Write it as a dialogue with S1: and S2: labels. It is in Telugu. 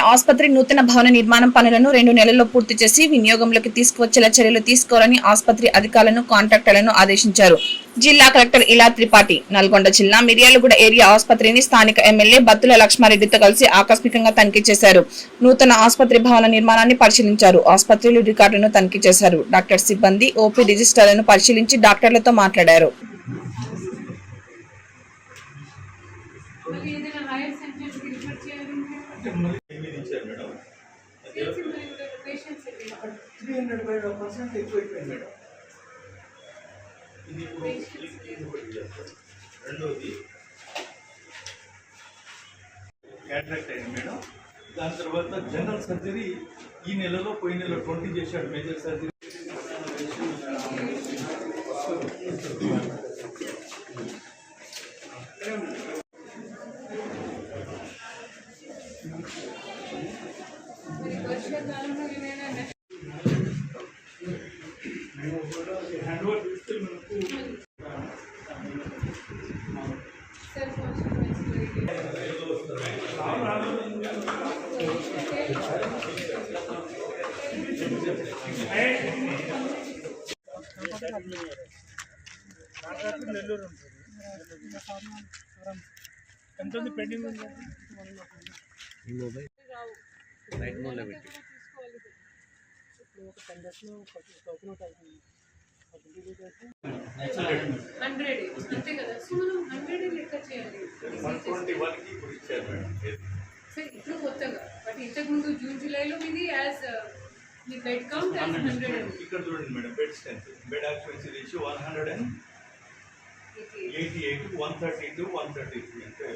S1: ఏరియా ఆసుపత్రి నూతన భవన నిర్మాణం పనులను 2 నెలల్లో పూర్తి చేసి వినియోగంలోకి తీసుకువచ్చేలా చర్యలు తీసుకోవాలని ఆసుపత్రి అధికారులను కాంట్రాక్టర్లను ఆదేశించారు. జిల్లా కలెక్టర్ ఇలా త్రిపాఠి నల్గొండ జిల్లా మిర్యాలగూడ ఏరియా ఆసుపత్రిని స్థానిక ఎమ్మెల్యే బత్తుల లక్ష్మారెడ్డితో కలిసి ఆకస్మికంగా తనిఖీ చేశారు. నూతన ఆసుపత్రి భవన నిర్మాణాన్ని పరిశీలించారు. ఆసుపత్రిలో రికార్డులను తనిఖీ చేశారు. డాక్టర్ సిబ్బంది ఓపీ రిజిస్టర్లను పరిశీలించి డాక్టర్లతో మాట్లాడారు.
S2: క్యాటరాక్ట్ అయింది మేడం. దాని తర్వాత జనరల్ సర్జరీ ఈ నెలలో పోయిన నెల 20 చేశాడు. మేజర్ సర్జరీ హ్యాండ్ ఓవర్ చేస్తే నెల్లూరు ఎంత పెండింగ్ ఉంది.
S3: అంతే కదా. సో మనం 100 లెక్క చేయాలి.
S2: 121కి ఇప్పుడు ఇచ్చారు మేడం.
S3: ఇప్పుడు కొత్తగా బట్ ఇంతకుముందు జూన్ జూలైలో ఇది యాజ్ మీ బెడ్ కౌంట్ యాజ్ 100.
S2: ఇక్కడ చూడండి madam, bed strength bed occupancy ratio 188 132 133 అంటే